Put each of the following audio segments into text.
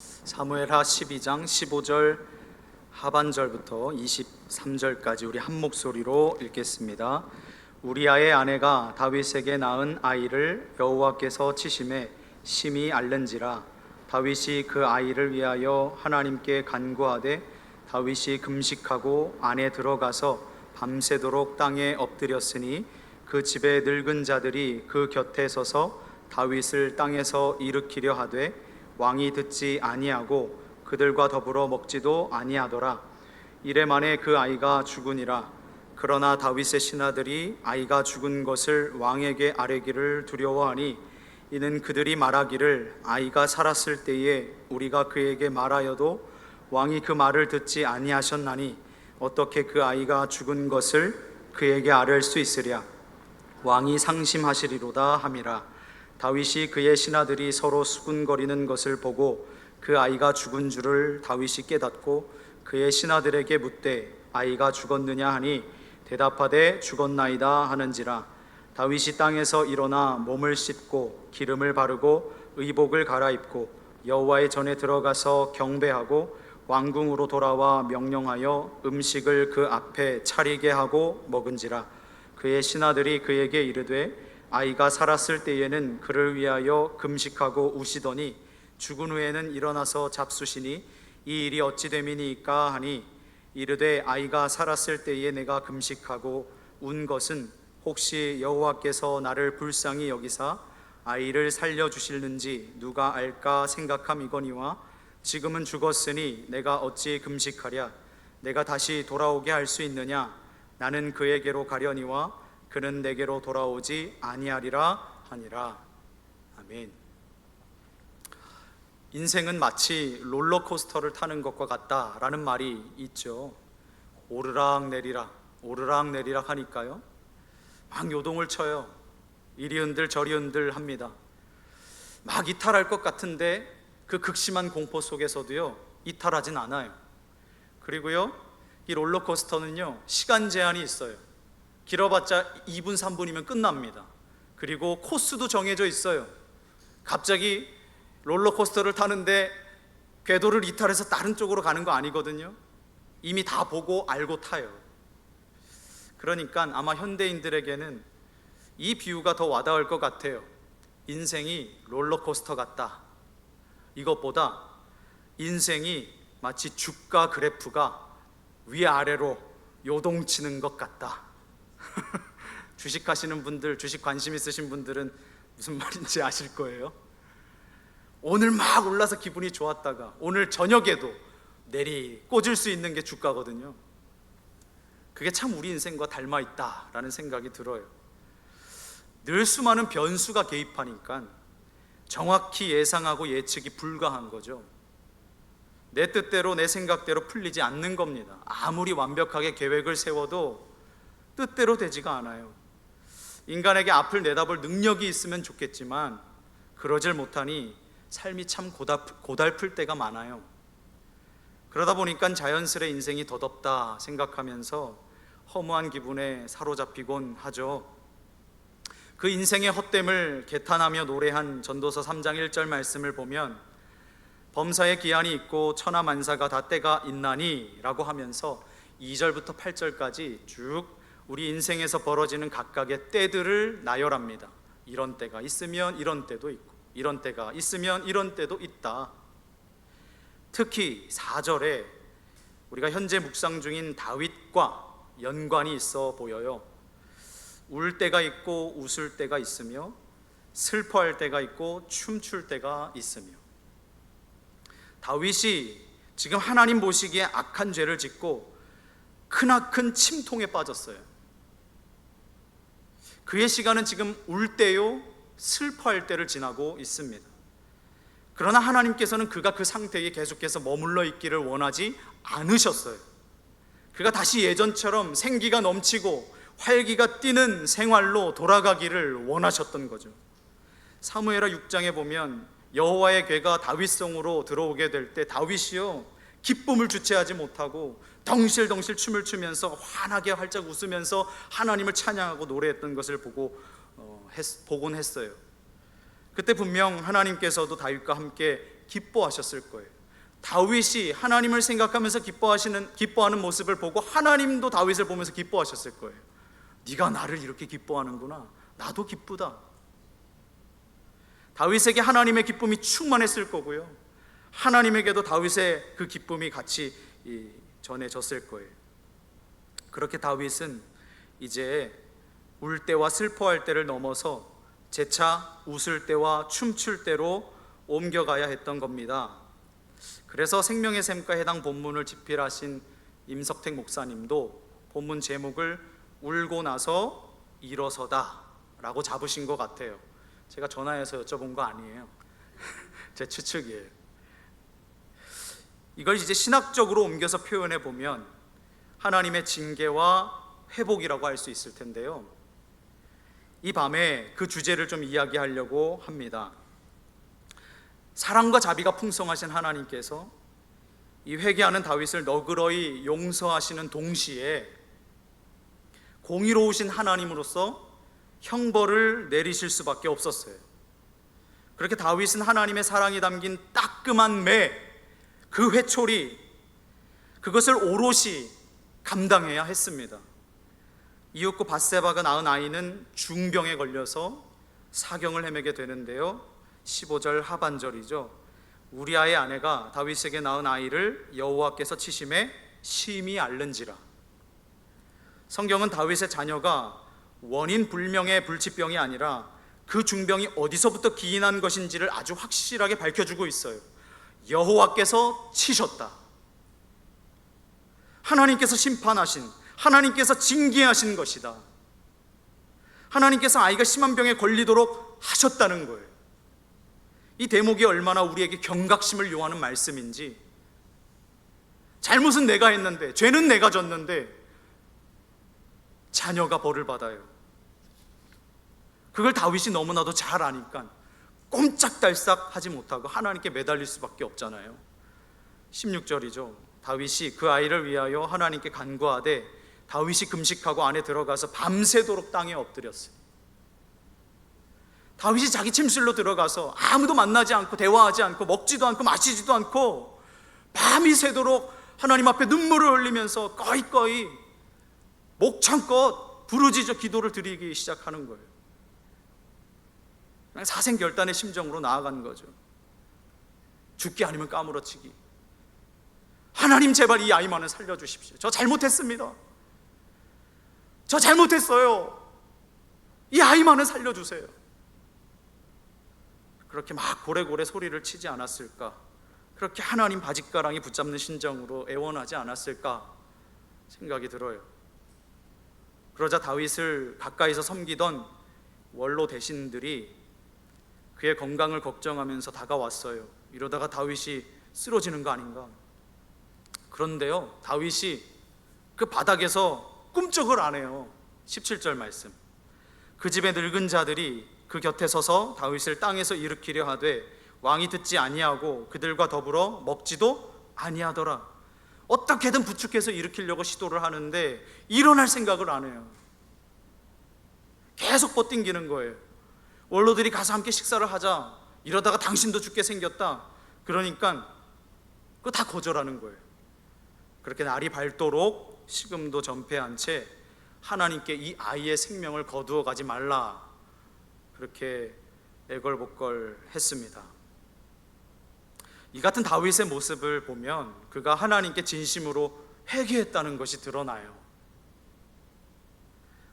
사무엘하 12장 15절 하반절부터 23절까지 우리 한 목소리로 읽겠습니다. 우리아의 아내가 다윗에게 낳은 아이를 여호와께서 치심에 심히 앓는지라. 다윗이 그 아이를 위하여 하나님께 간구하되 다윗이 금식하고 안에 들어가서 밤새도록 땅에 엎드렸으니 그 집의 늙은 자들이 그 곁에 서서 다윗을 땅에서 일으키려 하되 왕이 듣지 아니하고 그들과 더불어 먹지도 아니하더라. 이래 만에 그 아이가 죽으니라. 그러나 다윗의 신하들이 아이가 죽은 것을 왕에게 아뢰기를 두려워하니 이는 그들이 말하기를 아이가 살았을 때에 우리가 그에게 말하여도 왕이 그 말을 듣지 아니하셨나니 어떻게 그 아이가 죽은 것을 그에게 아뢰을 수 있으랴. 왕이 상심하시리로다 함이라. 다윗이 그의 신하들이 서로 수군거리는 것을 보고 그 아이가 죽은 줄을 다윗이 깨닫고 그의 신하들에게 묻되 아이가 죽었느냐 하니 대답하되 죽었나이다 하는지라. 다윗이 땅에서 일어나 몸을 씻고 기름을 바르고 의복을 갈아입고 여호와의 전에 들어가서 경배하고 왕궁으로 돌아와 명령하여 음식을 그 앞에 차리게 하고 먹은지라. 그의 신하들이 그에게 이르되 아이가 살았을 때에는 그를 위하여 금식하고 우시더니 죽은 후에는 일어나서 잡수시니 이 일이 어찌 됨이니까 하니 이르되 아이가 살았을 때에 내가 금식하고 운 것은 혹시 여호와께서 나를 불쌍히 여기사 아이를 살려주실는지 누가 알까 생각함이거니와 지금은 죽었으니 내가 어찌 금식하랴. 내가 다시 돌아오게 할 수 있느냐. 나는 그에게로 가려니와 그는 내게로 돌아오지 아니하리라 하니라. 아멘. 인생은 마치 롤러코스터를 타는 것과 같다라는 말이 있죠. 오르락 내리락 오르락 내리락 하니까요 막 요동을 쳐요. 이리 흔들 저리 흔들 합니다. 막 이탈할 것 같은데 그 극심한 공포 속에서도요 이탈하진 않아요. 그리고요 이 롤러코스터는요 시간 제한이 있어요. 길어봤자 2분 3분이면 끝납니다. 그리고 코스도 정해져 있어요. 갑자기 롤러코스터를 타는데 궤도를 이탈해서 다른 쪽으로 가는 거 아니거든요. 이미 다 보고 알고 타요. 그러니까 아마 현대인들에게는 이 비유가 더 와닿을 것 같아요. 인생이 롤러코스터 같다. 이것보다 인생이 마치 주가 그래프가 위아래로 요동치는 것 같다. 주식 하시는 분들, 주식 관심 있으신 분들은 무슨 말인지 아실 거예요. 오늘 막 올라서 기분이 좋았다가 오늘 저녁에도 내리 꽂을 수 있는 게 주가거든요. 그게 참 우리 인생과 닮아 있다라는 생각이 들어요. 늘 수많은 변수가 개입하니까 정확히 예상하고 예측이 불가한 거죠. 내 뜻대로 내 생각대로 풀리지 않는 겁니다. 아무리 완벽하게 계획을 세워도 뜻대로 되지가 않아요. 인간에게 앞을 내다볼 능력이 있으면 좋겠지만 그러질 못하니 삶이 참 고달플 때가 많아요. 그러다 보니까 자연스레 인생이 덧없다 생각하면서 허무한 기분에 사로잡히곤 하죠. 그 인생의 헛됨을 개탄하며 노래한 전도서 3장 1절 말씀을 보면 범사의 기한이 있고 천하만사가 다 때가 있나니 라고 하면서 2절부터 8절까지 쭉 우리 인생에서 벌어지는 각각의 때들을 나열합니다. 이런 때가 있으면 이런 때도 있고 이런 때가 있으면 이런 때도 있다. 특히 4절에 우리가 현재 묵상 중인 다윗과 연관이 있어 보여요. 울 때가 있고 웃을 때가 있으며 슬퍼할 때가 있고 춤출 때가 있으며 다윗이 지금 하나님 보시기에 악한 죄를 짓고 크나큰 침통에 빠졌어요. 그의 시간은 지금 울 때요 슬퍼할 때를 지나고 있습니다. 그러나 하나님께서는 그가 그 상태에 계속해서 머물러 있기를 원하지 않으셨어요. 그가 다시 예전처럼 생기가 넘치고 활기가 뛰는 생활로 돌아가기를 원하셨던 거죠. 사무엘하 6장에 보면 여호와의 궤가 다윗성으로 들어오게 될 때 다윗이요 기쁨을 주체하지 못하고 덩실덩실 춤을 추면서 환하게 활짝 웃으면서 하나님을 찬양하고 노래했던 것을 보곤 했어요. 그때 분명 하나님께서도 다윗과 함께 기뻐하셨을 거예요. 다윗이 하나님을 생각하면서 기뻐하는 모습을 보고 하나님도 다윗을 보면서 기뻐하셨을 거예요. 네가 나를 이렇게 기뻐하는구나. 나도 기쁘다. 다윗에게 하나님의 기쁨이 충만했을 거고요. 하나님에게도 다윗의 그 기쁨이 같이 전해졌을 거예요. 그렇게 다윗은 이제 울 때와 슬퍼할 때를 넘어서 재차 웃을 때와 춤출 때로 옮겨가야 했던 겁니다. 그래서 생명의 샘과 해당 본문을 집필하신 임석택 목사님도 본문 제목을 울고 나서 일어서다 라고 잡으신 것 같아요. 제가 전화해서 여쭤본 거 아니에요. 제 추측이에요. 이걸 이제 신학적으로 옮겨서 표현해 보면 하나님의 징계와 회복이라고 할 수 있을 텐데요. 이 밤에 그 주제를 좀 이야기하려고 합니다. 사랑과 자비가 풍성하신 하나님께서 이 회개하는 다윗을 너그러이 용서하시는 동시에 공의로우신 하나님으로서 형벌을 내리실 수밖에 없었어요. 그렇게 다윗은 하나님의 사랑이 담긴 따끔한 매, 그 회초리, 그것을 오롯이 감당해야 했습니다. 이윽고 밧세바가 낳은 아이는 중병에 걸려서 사경을 헤매게 되는데요. 15절 하반절이죠. 우리아의 아내가 다윗에게 낳은 아이를 여호와께서 치심에 심히 앓는지라. 성경은 다윗의 자녀가 원인 불명의 불치병이 아니라 그 중병이 어디서부터 기인한 것인지를 아주 확실하게 밝혀주고 있어요. 여호와께서 치셨다. 하나님께서 심판하신, 하나님께서 징계하신 것이다. 하나님께서 아이가 심한 병에 걸리도록 하셨다는 거예요. 이 대목이 얼마나 우리에게 경각심을 요하는 말씀인지. 잘못은 내가 했는데, 죄는 내가 졌는데 자녀가 벌을 받아요. 그걸 다윗이 너무나도 잘 아니까 꼼짝달싹 하지 못하고 하나님께 매달릴 수밖에 없잖아요. 16절이죠. 다윗이 그 아이를 위하여 하나님께 간구하되 다윗이 금식하고 안에 들어가서 밤새도록 땅에 엎드렸어요. 다윗이 자기 침실로 들어가서 아무도 만나지 않고 대화하지 않고 먹지도 않고 마시지도 않고 밤이 새도록 하나님 앞에 눈물을 흘리면서 꺼이꺼이 목청껏 부르짖어 기도를 드리기 시작하는 거예요. 그냥 사생결단의 심정으로 나아가는 거죠. 죽기 아니면 까무러치기. 하나님 제발 이 아이만은 살려주십시오. 저 잘못했습니다. 저 잘못했어요. 이 아이만은 살려주세요. 그렇게 막 고래고래 소리를 치지 않았을까? 그렇게 하나님 바짓가랑이 붙잡는 심정으로 애원하지 않았을까 생각이 들어요. 그러자 다윗을 가까이서 섬기던 원로 대신들이 그의 건강을 걱정하면서 다가왔어요. 이러다가 다윗이 쓰러지는 거 아닌가? 그런데요, 다윗이 그 바닥에서 꿈쩍을 안 해요. 17절 말씀. 그 집의 늙은 자들이 그 곁에 서서 다윗을 땅에서 일으키려 하되 왕이 듣지 아니하고 그들과 더불어 먹지도 아니하더라. 어떻게든 부축해서 일으키려고 시도를 하는데 일어날 생각을 안 해요. 계속 버팅기는 거예요. 원로들이 가서 함께 식사를 하자. 이러다가 당신도 죽게 생겼다. 그러니까 그거 다 거절하는 거예요. 그렇게 날이 밝도록 식음도 전폐한 채 하나님께 이 아이의 생명을 거두어 가지 말라, 그렇게 애걸복걸 했습니다. 이 같은 다윗의 모습을 보면 그가 하나님께 진심으로 회개했다는 것이 드러나요.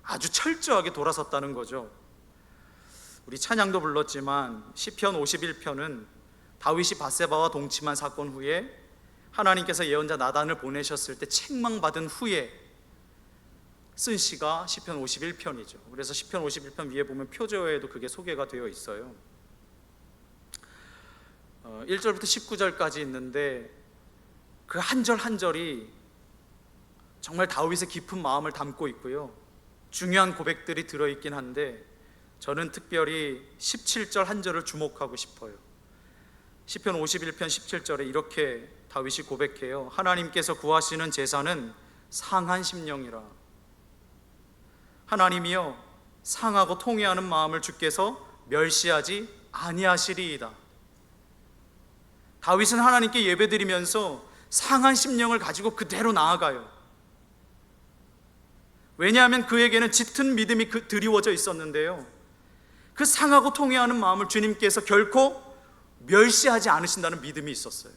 아주 철저하게 돌아섰다는 거죠. 우리 찬양도 불렀지만 시편 51편은 다윗이 밧세바와 동침한 사건 후에 하나님께서 예언자 나단을 보내셨을 때 책망받은 후에 쓴 시가 시편 51편이죠. 그래서 시편 51편 위에 보면 표제어에도 그게 소개가 되어 있어요. 1절부터 19절까지 있는데 그 한 절 한 절이 정말 다윗의 깊은 마음을 담고 있고요. 중요한 고백들이 들어있긴 한데 저는 특별히 17절 한 절을 주목하고 싶어요. 시편 51편 17절에 이렇게 다윗이 고백해요. 하나님께서 구하시는 제사는 상한 심령이라. 하나님이여, 상하고 통회하는 마음을 주께서 멸시하지 아니하시리이다. 다윗은 하나님께 예배드리면서 상한 심령을 가지고 그대로 나아가요. 왜냐하면 그에게는 짙은 믿음이 드리워져 있었는데요, 그 상하고 통회하는 마음을 주님께서 결코 멸시하지 않으신다는 믿음이 있었어요.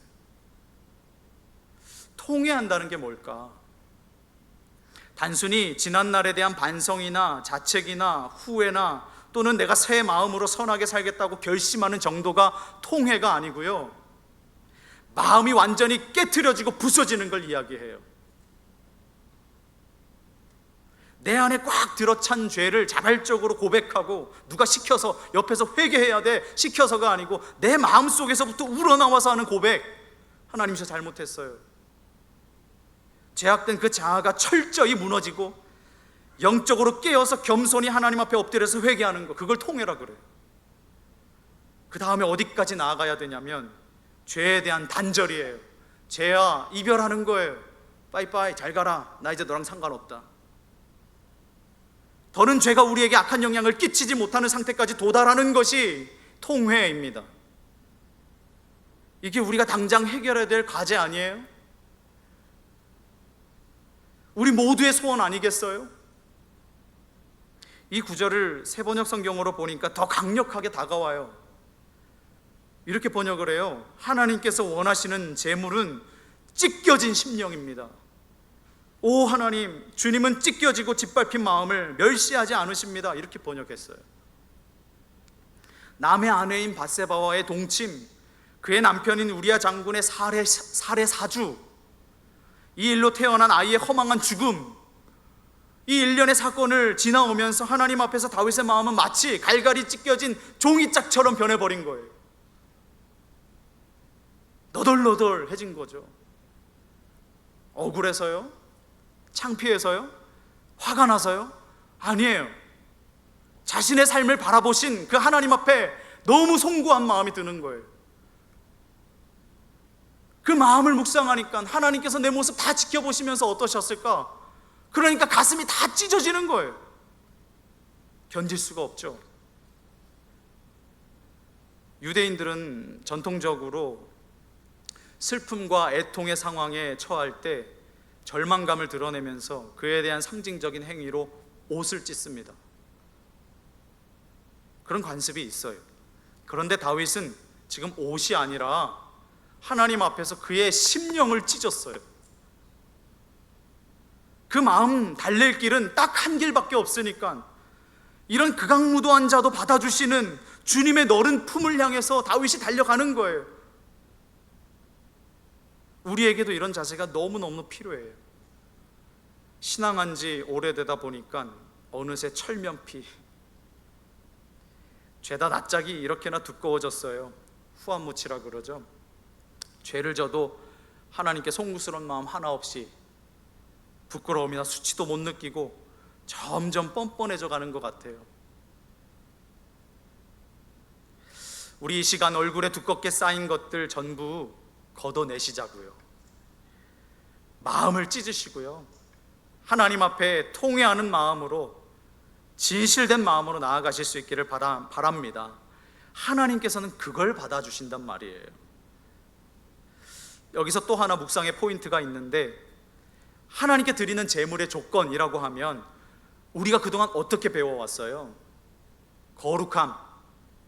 통회한다는 게 뭘까? 단순히 지난날에 대한 반성이나 자책이나 후회나 또는 내가 새 마음으로 선하게 살겠다고 결심하는 정도가 통회가 아니고요, 마음이 완전히 깨트려지고 부서지는 걸 이야기해요. 내 안에 꽉 들어찬 죄를 자발적으로 고백하고, 누가 시켜서 옆에서 회개해야 돼, 시켜서가 아니고 내 마음속에서부터 우러나와서 하는 고백. 하나님, 저 잘못했어요. 죄악된 그 자아가 철저히 무너지고 영적으로 깨어서 겸손히 하나님 앞에 엎드려서 회개하는 거, 그걸 통회라 그래요. 그 다음에 어디까지 나아가야 되냐면 죄에 대한 단절이에요. 죄야, 이별하는 거예요. 빠이빠이, 잘 가라, 나 이제 너랑 상관없다. 더는 죄가 우리에게 악한 영향을 끼치지 못하는 상태까지 도달하는 것이 통회입니다. 이게 우리가 당장 해결해야 될 과제 아니에요? 우리 모두의 소원 아니겠어요? 이 구절을 새번역 성경으로 보니까 더 강력하게 다가와요. 이렇게 번역을 해요. 하나님께서 원하시는 제물은 찢겨진 심령입니다. 오 하나님, 주님은 찢겨지고 짓밟힌 마음을 멸시하지 않으십니다. 이렇게 번역했어요. 남의 아내인 밧세바와의 동침, 그의 남편인 우리아 장군의 살해 사주, 이 일로 태어난 아이의 허망한 죽음, 이 일련의 사건을 지나오면서 하나님 앞에서 다윗의 마음은 마치 갈갈이 찢겨진 종이짝처럼 변해버린 거예요. 너덜너덜해진 거죠. 억울해서요? 창피해서요? 화가 나서요? 아니에요. 자신의 삶을 바라보신 그 하나님 앞에 너무 송구한 마음이 드는 거예요. 그 마음을 묵상하니까 하나님께서 내 모습 다 지켜보시면서 어떠셨을까? 그러니까 가슴이 다 찢어지는 거예요. 견딜 수가 없죠. 유대인들은 전통적으로 슬픔과 애통의 상황에 처할 때 절망감을 드러내면서 그에 대한 상징적인 행위로 옷을 찢습니다. 그런 관습이 있어요. 그런데 다윗은 지금 옷이 아니라 하나님 앞에서 그의 심령을 찢었어요. 그 마음 달랠 길은 딱 한 길밖에 없으니까 이런 극악무도한 자도 받아주시는 주님의 너른 품을 향해서 다윗이 달려가는 거예요. 우리에게도 이런 자세가 너무너무 필요해요. 신앙한 지 오래되다 보니까 어느새 철면피, 죄다 낯짝이 이렇게나 두꺼워졌어요. 후한무치라 그러죠. 죄를 져도 하나님께 송구스러운 마음 하나 없이 부끄러움이나 수치도 못 느끼고 점점 뻔뻔해져 가는 것 같아요. 우리 이 시간 얼굴에 두껍게 쌓인 것들 전부 걷어내시자고요. 마음을 찢으시고요, 하나님 앞에 통회하는 마음으로, 진실된 마음으로 나아가실 수 있기를 바랍니다. 하나님께서는 그걸 받아주신단 말이에요. 여기서 또 하나 묵상의 포인트가 있는데, 하나님께 드리는 제물의 조건이라고 하면 우리가 그동안 어떻게 배워왔어요? 거룩함,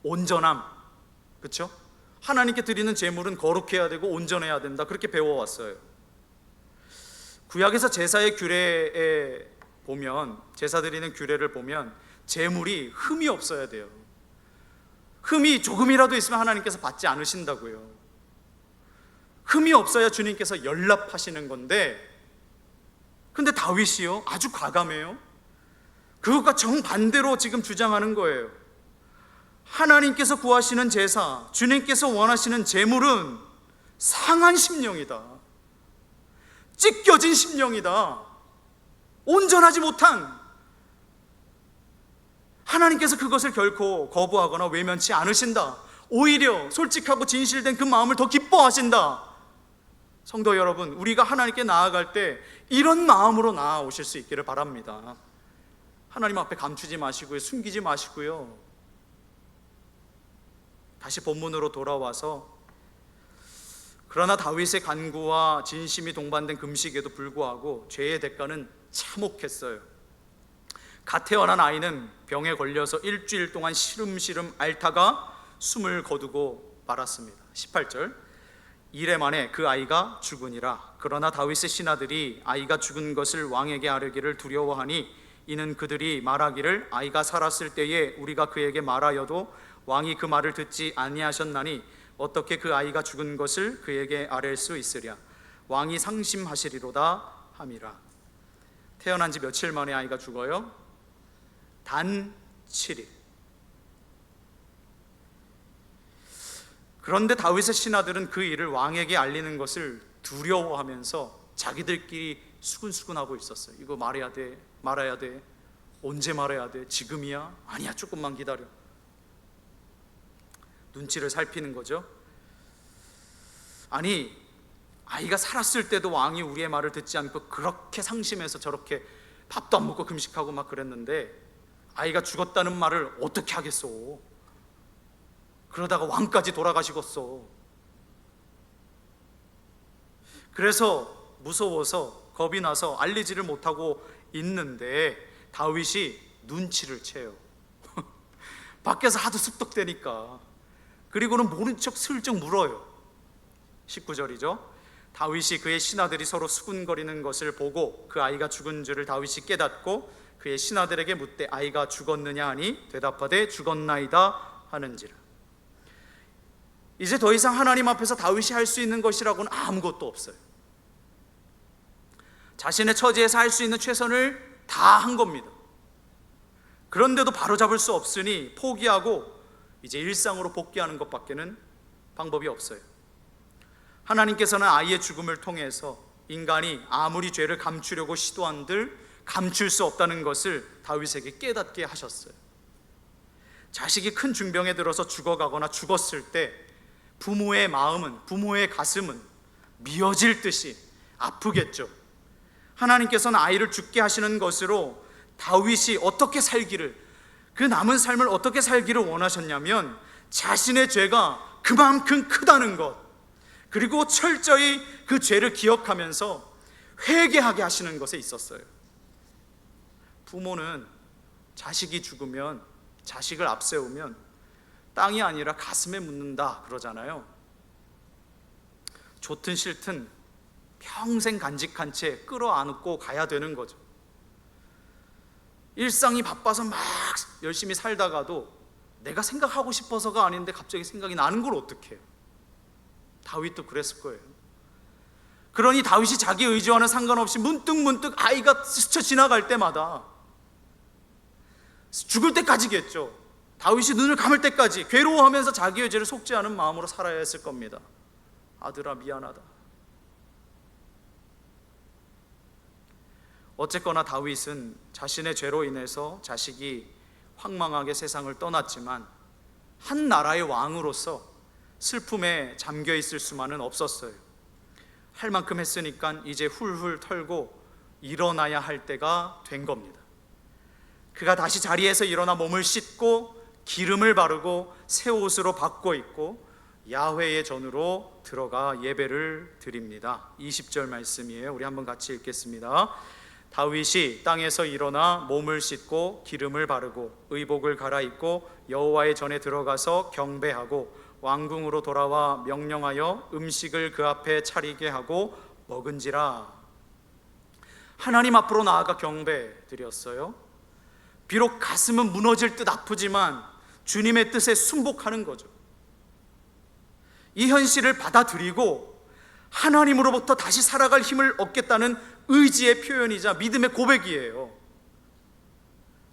온전함, 그렇죠? 하나님께 드리는 제물은 거룩해야 되고 온전해야 된다, 그렇게 배워왔어요. 구약에서 제사의 규례에 보면, 제사 드리는 규례를 보면 제물이 흠이 없어야 돼요. 흠이 조금이라도 있으면 하나님께서 받지 않으신다고요. 흠이 없어야 주님께서 연락하시는 건데, 근데 다윗이요, 아주 과감해요. 그것과 정반대로 지금 주장하는 거예요. 하나님께서 구하시는 제사, 주님께서 원하시는 제물은 상한 심령이다, 찢겨진 심령이다, 온전하지 못한, 하나님께서 그것을 결코 거부하거나 외면치 않으신다. 오히려 솔직하고 진실된 그 마음을 더 기뻐하신다. 성도 여러분, 우리가 하나님께 나아갈 때 이런 마음으로 나아오실 수 있기를 바랍니다. 하나님 앞에 감추지 마시고요, 숨기지 마시고요. 다시 본문으로 돌아와서 그러나 다윗의 간구와 진심이 동반된 금식에도 불구하고 죄의 대가는 참혹했어요. 갓 태어난 아이는 병에 걸려서 일주일 동안 시름시름 앓다가 숨을 거두고 말았습니다. 18절, 이래 만에 그 아이가 죽으니라. 그러나 다윗의 신하들이 아이가 죽은 것을 왕에게 아뢰기를 두려워하니 이는 그들이 말하기를 아이가 살았을 때에 우리가 그에게 말하여도 왕이 그 말을 듣지 아니하셨나니 어떻게 그 아이가 죽은 것을 그에게 아뢰 수 있으랴. 왕이 상심하시리로다 함이라. 태어난 지 며칠 만에 아이가 죽어요? 단 7일. 그런데 다윗의 신하들은 그 일을 왕에게 알리는 것을 두려워하면서 자기들끼리 수근수근하고 있었어요. 이거 말해야 돼, 말아야 돼, 언제 말해야 돼, 지금이야? 아니야, 조금만 기다려. 눈치를 살피는 거죠. 아니, 아이가 살았을 때도 왕이 우리의 말을 듣지 않고 그렇게 상심해서 저렇게 밥도 안 먹고 금식하고 막 그랬는데 아이가 죽었다는 말을 어떻게 하겠어? 그러다가 왕까지 돌아가시겠어. 그래서 무서워서 겁이 나서 알리지를 못하고 있는데 다윗이 눈치를 채요. 밖에서 하도 습득되니까. 그리고는 모른 척 슬쩍 물어요. 19절이죠. 다윗이 그의 신하들이 서로 수군거리는 것을 보고 그 아이가 죽은 줄을 다윗이 깨닫고 그의 신하들에게 묻되 아이가 죽었느냐 하니 대답하되 죽었나이다 하는지라. 이제 더 이상 하나님 앞에서 다윗이 할 수 있는 것이라고는 아무것도 없어요. 자신의 처지에서 할 수 있는 최선을 다 한 겁니다. 그런데도 바로잡을 수 없으니 포기하고 이제 일상으로 복귀하는 것밖에는 방법이 없어요. 하나님께서는 아이의 죽음을 통해서 인간이 아무리 죄를 감추려고 시도한들 감출 수 없다는 것을 다윗에게 깨닫게 하셨어요. 자식이 큰 중병에 들어서 죽어가거나 죽었을 때 부모의 마음은, 부모의 가슴은 미어질 듯이 아프겠죠. 하나님께서는 아이를 죽게 하시는 것으로 다윗이 어떻게 살기를, 그 남은 삶을 어떻게 살기를 원하셨냐면 자신의 죄가 그만큼 크다는 것, 그리고 철저히 그 죄를 기억하면서 회개하게 하시는 것에 있었어요. 부모는 자식이 죽으면, 자식을 앞세우면 땅이 아니라 가슴에 묻는다 그러잖아요. 좋든 싫든 평생 간직한 채 끌어안고 가야 되는 거죠. 일상이 바빠서 막 열심히 살다가도 내가 생각하고 싶어서가 아닌데 갑자기 생각이 나는 걸 어떡해요? 다윗도 그랬을 거예요. 그러니 다윗이 자기 의지와는 상관없이 문득문득 아이가 스쳐 지나갈 때마다, 죽을 때까지겠죠, 다윗이 눈을 감을 때까지 괴로워하면서 자기의 죄를 속죄하는 마음으로 살아야 했을 겁니다. 아들아 미안하다. 어쨌거나 다윗은 자신의 죄로 인해서 자식이 황망하게 세상을 떠났지만 한 나라의 왕으로서 슬픔에 잠겨 있을 수만은 없었어요. 할 만큼 했으니까 이제 훌훌 털고 일어나야 할 때가 된 겁니다. 그가 다시 자리에서 일어나 몸을 씻고 기름을 바르고 새 옷으로 바꿔 입고 야훼의 전으로 들어가 예배를 드립니다. 20절 말씀이에요. 우리 한번 같이 읽겠습니다. 다윗이 땅에서 일어나 몸을 씻고 기름을 바르고 의복을 갈아입고 여호와의 전에 들어가서 경배하고 왕궁으로 돌아와 명령하여 음식을 그 앞에 차리게 하고 먹은지라. 하나님 앞으로 나아가 경배 드렸어요. 비록 가슴은 무너질 듯 아프지만 주님의 뜻에 순복하는 거죠. 이 현실을 받아들이고 하나님으로부터 다시 살아갈 힘을 얻겠다는 의지의 표현이자 믿음의 고백이에요.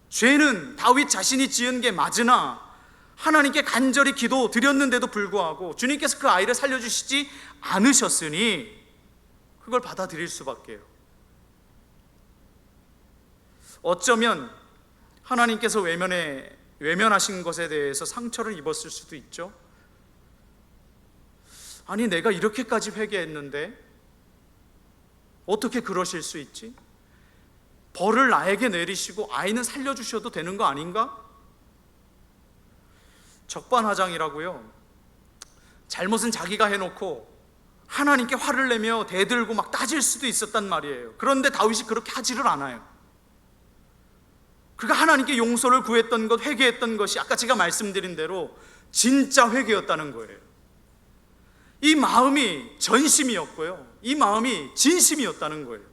죄는 다윗 자신이 지은 게 맞으나 하나님께 간절히 기도 드렸는데도 불구하고 주님께서 그 아이를 살려주시지 않으셨으니 그걸 받아들일 수밖에요. 어쩌면 하나님께서 외면하신 것에 대해서 상처를 입었을 수도 있죠. 아니, 내가 이렇게까지 회개했는데 어떻게 그러실 수 있지? 벌을 나에게 내리시고 아이는 살려주셔도 되는 거 아닌가? 적반하장이라고요. 잘못은 자기가 해놓고 하나님께 화를 내며 대들고 막 따질 수도 있었단 말이에요. 그런데 다윗이 그렇게 하지를 않아요. 그가 하나님께 용서를 구했던 것, 회개했던 것이 아까 제가 말씀드린 대로 진짜 회개였다는 거예요. 이 마음이 전심이었고요, 이 마음이 진심이었다는 거예요.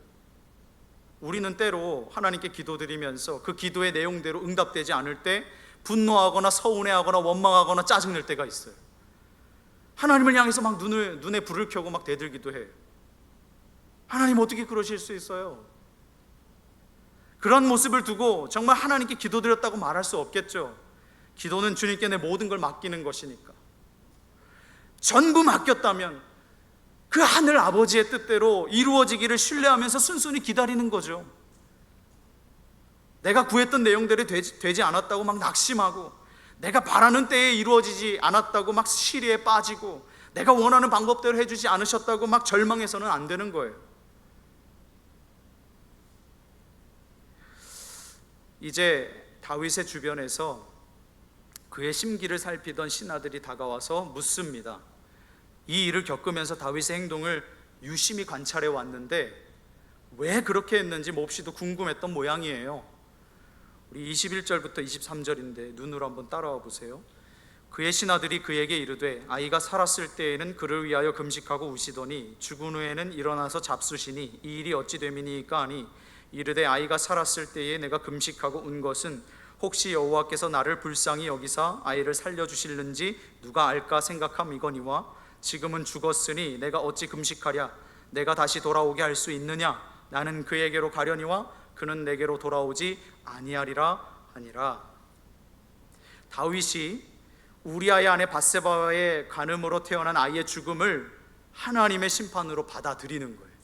우리는 때로 하나님께 기도드리면서 그 기도의 내용대로 응답되지 않을 때 분노하거나 서운해하거나 원망하거나 짜증낼 때가 있어요. 하나님을 향해서 막 눈에 불을 켜고 막 대들기도 해요. 하나님 어떻게 그러실 수 있어요? 그런 모습을 두고 정말 하나님께 기도드렸다고 말할 수 없겠죠. 기도는 주님께 내 모든 걸 맡기는 것이니까. 전부 맡겼다면 그 하늘 아버지의 뜻대로 이루어지기를 신뢰하면서 순순히 기다리는 거죠. 내가 구했던 내용대로 되지 않았다고 막 낙심하고, 내가 바라는 때에 이루어지지 않았다고 막 시리에 빠지고, 내가 원하는 방법대로 해주지 않으셨다고 막 절망해서는 안 되는 거예요. 이제 다윗의 주변에서 그의 심기를 살피던 신하들이 다가와서 묻습니다. 이 일을 겪으면서 다윗의 행동을 유심히 관찰해 왔는데 왜 그렇게 했는지 몹시도 궁금했던 모양이에요. 우리 21절부터 23절인데 눈으로 한번 따라와 보세요. 그의 신하들이 그에게 이르되 아이가 살았을 때에는 그를 위하여 금식하고 우시더니 죽은 후에는 일어나서 잡수시니 이 일이 어찌 됨이니까 하니 이르되 아이가 살았을 때에 내가 금식하고 운 것은 혹시 여호와께서 나를 불쌍히 여기사 아이를 살려주실는지 누가 알까 생각함이거니와 지금은 죽었으니 내가 어찌 금식하랴. 내가 다시 돌아오게 할 수 있느냐. 나는 그에게로 가려니와 그는 내게로 돌아오지 아니하리라 하니라. 다윗이 우리아의 아내 밧세바의 간음으로 태어난 아이의 죽음을 하나님의 심판으로 받아들이는 거예요.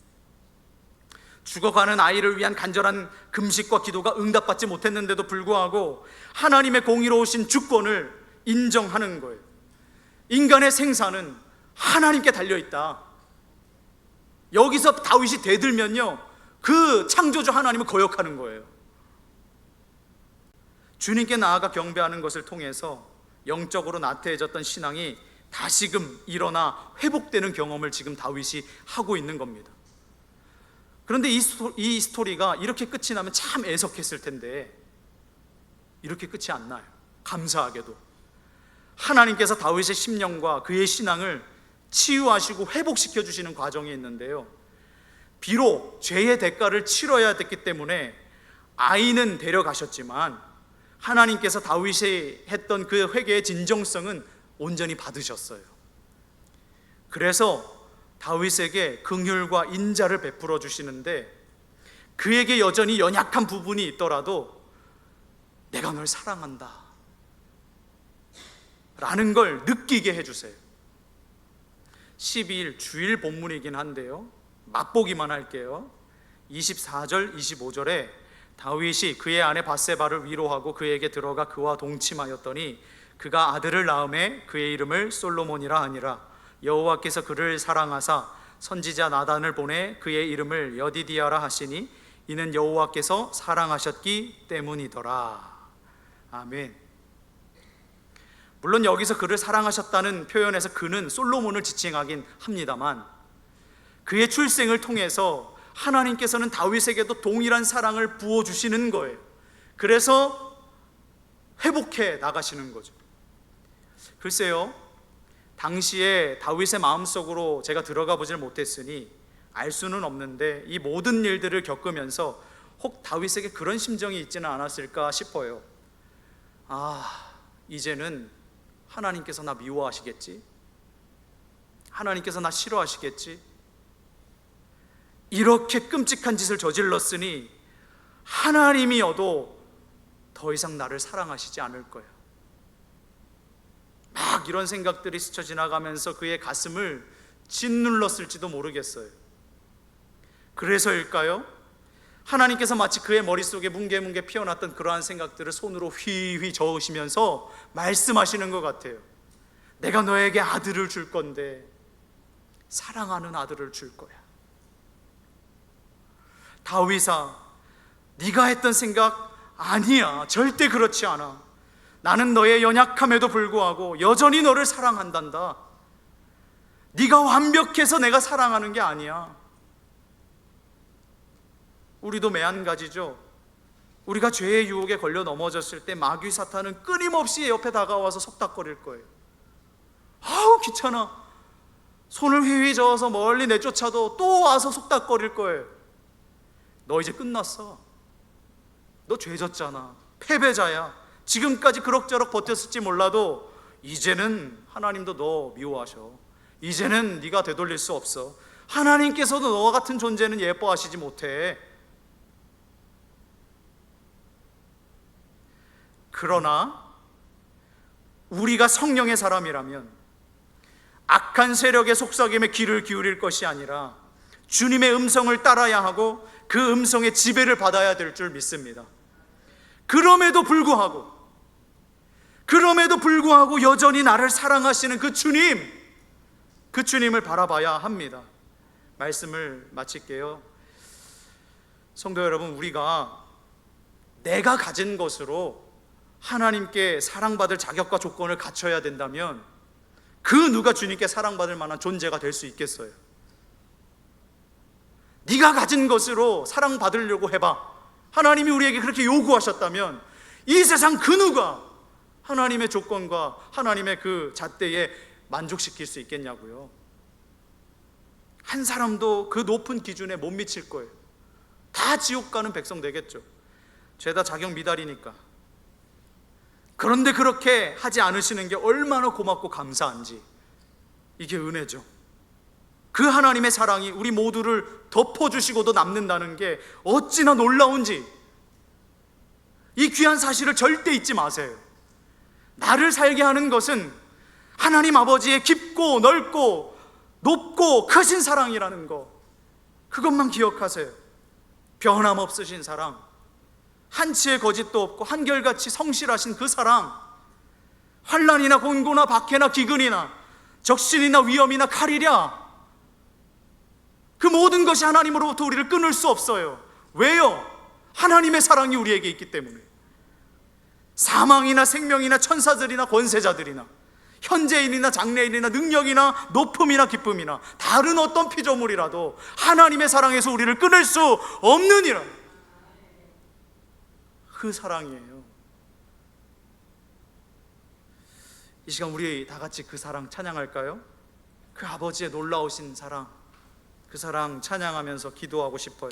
죽어가는 아이를 위한 간절한 금식과 기도가 응답받지 못했는데도 불구하고 하나님의 공의로우신 주권을 인정하는 거예요. 인간의 생사는 하나님께 달려있다. 여기서 다윗이 대들면요, 그 창조주 하나님을 거역하는 거예요. 주님께 나아가 경배하는 것을 통해서 영적으로 나태해졌던 신앙이 다시금 일어나 회복되는 경험을 지금 다윗이 하고 있는 겁니다. 그런데 이 스토리가 이렇게 끝이 나면 참 애석했을 텐데 이렇게 끝이 안 나요. 감사하게도 하나님께서 다윗의 심령과 그의 신앙을 치유하시고 회복시켜 주시는 과정이 있는데요, 비록 죄의 대가를 치러야 됐기 때문에 아이는 데려가셨지만 하나님께서 다윗이 했던 그 회개의 진정성은 온전히 받으셨어요. 그래서 다윗에게 긍휼과 인자를 베풀어 주시는데 그에게 여전히 연약한 부분이 있더라도 내가 널 사랑한다 라는 걸 느끼게 해주세요. 12일 주일 본문이긴 한데요, 맛보기만 할게요. 24절 25절에 다윗이 그의 아내 밧세바를 위로하고 그에게 들어가 그와 동침하였더니 그가 아들을 낳음에 그의 이름을 솔로몬이라 하니라. 여호와께서 그를 사랑하사 선지자 나단을 보내 그의 이름을 여디디아라 하시니 이는 여호와께서 사랑하셨기 때문이더라. 아멘. 물론 여기서 그를 사랑하셨다는 표현에서 그는 솔로몬을 지칭하긴 합니다만 그의 출생을 통해서 하나님께서는 다윗에게도 동일한 사랑을 부어주시는 거예요. 그래서 회복해 나가시는 거죠. 글쎄요, 당시에 다윗의 마음속으로 제가 들어가 보질 못했으니 알 수는 없는데 이 모든 일들을 겪으면서 혹 다윗에게 그런 심정이 있지는 않았을까 싶어요. 이제는 하나님께서 나 미워하시겠지? 하나님께서 나 싫어하시겠지? 이렇게 끔찍한 짓을 저질렀으니 하나님이어도 더 이상 나를 사랑하시지 않을 거야. 막 이런 생각들이 스쳐 지나가면서 그의 가슴을 짓눌렀을지도 모르겠어요. 그래서일까요? 하나님께서 마치 그의 머릿속에 뭉게뭉게 피어났던 그러한 생각들을 손으로 휘휘 저으시면서 말씀하시는 것 같아요. 내가 너에게 아들을 줄 건데, 사랑하는 아들을 줄 거야. 다윗아, 네가 했던 생각 아니야. 절대 그렇지 않아. 나는 너의 연약함에도 불구하고 여전히 너를 사랑한단다. 네가 완벽해서 내가 사랑하는 게 아니야. 우리도 매한가지죠. 우리가 죄의 유혹에 걸려 넘어졌을 때 마귀 사탄은 끊임없이 옆에 다가와서 속닥거릴 거예요. 아우 귀찮아. 손을 휘휘 저어서 멀리 내쫓아도 또 와서 속닥거릴 거예요. 너 이제 끝났어. 너 죄졌잖아. 패배자야. 지금까지 그럭저럭 버텼을지 몰라도 이제는 하나님도 너 미워하셔. 이제는 네가 되돌릴 수 없어. 하나님께서도 너와 같은 존재는 예뻐하시지 못해. 그러나 우리가 성령의 사람이라면 악한 세력의 속삭임에 귀를 기울일 것이 아니라 주님의 음성을 따라야 하고 그 음성의 지배를 받아야 될 줄 믿습니다. 그럼에도 불구하고 여전히 나를 사랑하시는 그 주님을 바라봐야 합니다. 말씀을 마칠게요. 성도 여러분, 우리가 내가 가진 것으로 하나님께 사랑받을 자격과 조건을 갖춰야 된다면 그 누가 주님께 사랑받을 만한 존재가 될 수 있겠어요? 네가 가진 것으로 사랑받으려고 해봐. 하나님이 우리에게 그렇게 요구하셨다면 이 세상 그 누가 하나님의 조건과 하나님의 그 잣대에 만족시킬 수 있겠냐고요. 한 사람도 그 높은 기준에 못 미칠 거예요. 다 지옥 가는 백성 되겠죠. 죄다 자격 미달이니까. 그런데 그렇게 하지 않으시는 게 얼마나 고맙고 감사한지, 이게 은혜죠. 그 하나님의 사랑이 우리 모두를 덮어주시고도 남는다는 게 어찌나 놀라운지, 이 귀한 사실을 절대 잊지 마세요. 나를 살게 하는 것은 하나님 아버지의 깊고 넓고 높고 크신 사랑이라는 거, 그것만 기억하세요. 변함없으신 사랑, 한치의 거짓도 없고 한결같이 성실하신 그 사랑, 환난이나 곤고나 박해나 기근이나 적신이나 위험이나 칼이랴, 그 모든 것이 하나님으로부터 우리를 끊을 수 없어요. 왜요? 하나님의 사랑이 우리에게 있기 때문에. 사망이나 생명이나 천사들이나 권세자들이나 현재인이나 장래인이나 능력이나 높음이나 기쁨이나 다른 어떤 피조물이라도 하나님의 사랑에서 우리를 끊을 수 없느니라. 그 사랑이에요. 이 시간 우리 다 같이 그 사랑 찬양할까요? 그 아버지의 놀라우신 사랑, 그 사랑 찬양하면서 기도하고 싶어요.